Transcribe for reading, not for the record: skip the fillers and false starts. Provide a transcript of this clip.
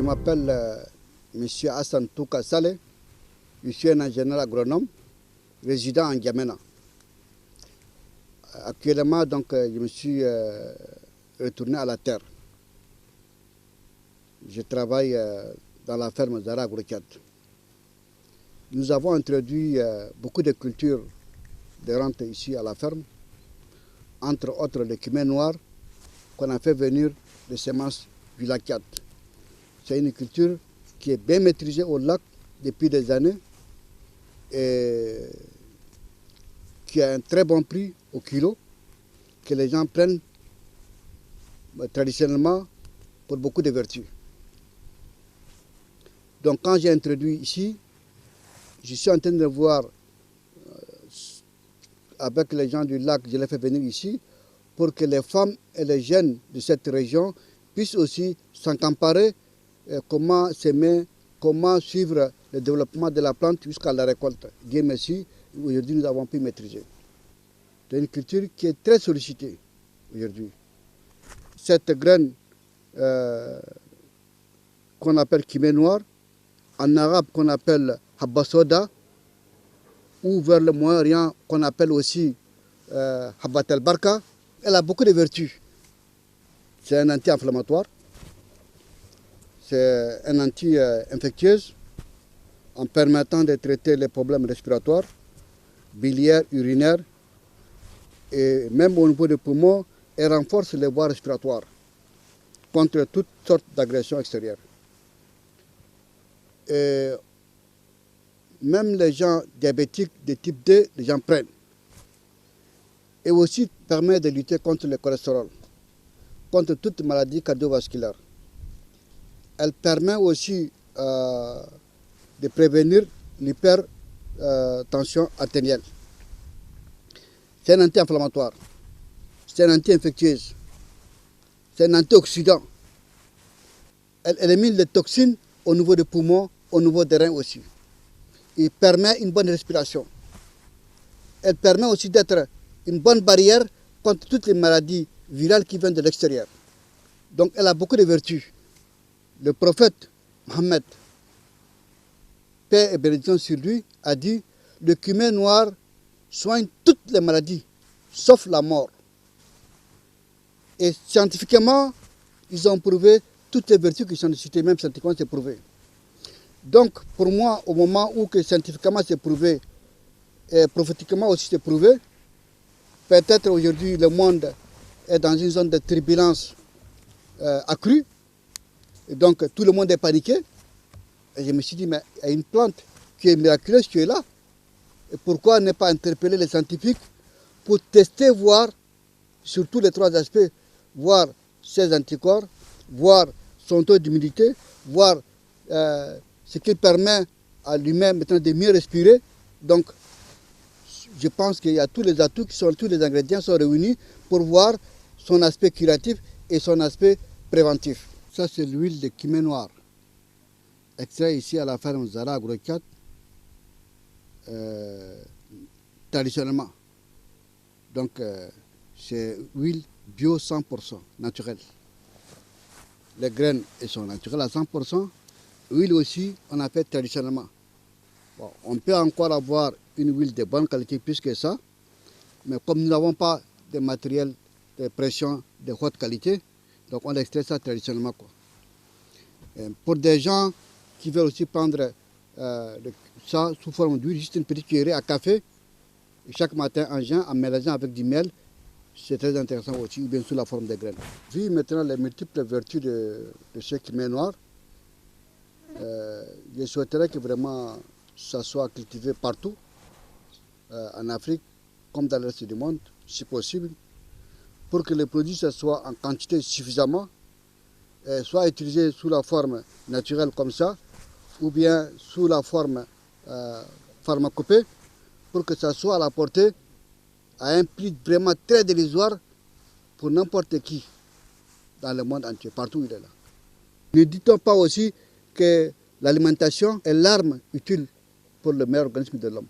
Je m'appelle M. Hassan Touka Saleh. Je suis un ingénieur agronome résident en N'Djamena. Actuellement, donc, je me suis retourné à la terre. Je travaille dans la ferme Zara Agrocat. Nous avons introduit beaucoup de cultures de rente ici à la ferme, entre autres le cumin noir qu'on a fait venir de semences du lac Tchad. C'est une culture qui est bien maîtrisée au lac depuis des années et qui a un très bon prix au kilo, que les gens prennent traditionnellement pour beaucoup de vertus. Donc quand j'ai introduit ici, je suis en train de voir avec les gens du lac, je les fais venir ici pour que les femmes et les jeunes de cette région puissent aussi s'emparer comment s'aimer, comment suivre le développement de la plante jusqu'à la récolte. Dieu merci, aujourd'hui nous avons pu maîtriser. C'est une culture qui est très sollicitée aujourd'hui. Cette graine qu'on appelle kimé noir, en arabe qu'on appelle habbasoda, ou vers le Moyen-Orient qu'on appelle aussi habbat el-barka, elle a beaucoup de vertus. C'est un anti-inflammatoire, c'est un anti-infectieuse en permettant de traiter les problèmes respiratoires, biliaires, urinaires, et même au niveau des poumons, elle renforce les voies respiratoires contre toutes sortes d'agressions extérieures. Et même les gens diabétiques de type 2, les gens prennent. Et aussi permet de lutter contre le cholestérol, contre toute maladie cardiovasculaire. Elle permet aussi de prévenir l'hypertension artérielle. C'est un anti-inflammatoire, c'est un anti-infectieuse, c'est un antioxydant. Elle élimine les toxines au niveau des poumons, au niveau des reins aussi. Il permet une bonne respiration. Elle permet aussi d'être une bonne barrière contre toutes les maladies virales qui viennent de l'extérieur. Donc elle a beaucoup de vertus. Le prophète Mohammed, paix et bénédiction sur lui, a dit « Le cumin noir soigne toutes les maladies, sauf la mort. » Et scientifiquement, ils ont prouvé toutes les vertus qui sont citées, même scientifiquement c'est prouvé. Donc pour moi, au moment où que scientifiquement c'est prouvé, et prophétiquement aussi c'est prouvé, peut-être aujourd'hui le monde est dans une zone de turbulence accrue, et donc tout le monde est paniqué. Et je me suis dit, mais il y a une plante qui est miraculeuse, qui est là. Et pourquoi ne pas interpeller les scientifiques pour tester, voir, sur tous les trois aspects, voir ses anticorps, voir son taux d'humidité, voir ce qui permet à l'humain maintenant de mieux respirer. Donc, je pense qu'il y a tous les atouts, tous les ingrédients sont réunis pour voir son aspect curatif et son aspect préventif. Ça, c'est l'huile de kimé noir, extrait ici à la ferme Zara Agrocat, traditionnellement. Donc, c'est huile bio 100%, naturelle. Les graines elles sont naturelles à 100%. L'huile aussi, on a fait traditionnellement. Bon, on peut encore avoir une huile de bonne qualité plus que ça, mais comme nous n'avons pas de matériel de pression de haute qualité, donc on extrait ça traditionnellement, quoi. Et pour des gens qui veulent aussi prendre ça sous forme d'huile, juste une petite cuillerée à café, chaque matin en jeun, en mélangeant avec du miel, c'est très intéressant aussi, ou bien sous la forme de graines. Vu maintenant les multiples vertus de ce kimé noir, je souhaiterais que vraiment ça soit cultivé partout, en Afrique comme dans le reste du monde, si possible, pour que les produits soit en quantité suffisamment, soit utilisés sous la forme naturelle comme ça, ou bien sous la forme pharmacopée, pour que ça soit à la portée à un prix vraiment très dérisoire pour n'importe qui dans le monde entier, partout où il est là. Ne dit-on pas aussi que l'alimentation est l'arme utile pour le meilleur organisme de l'homme?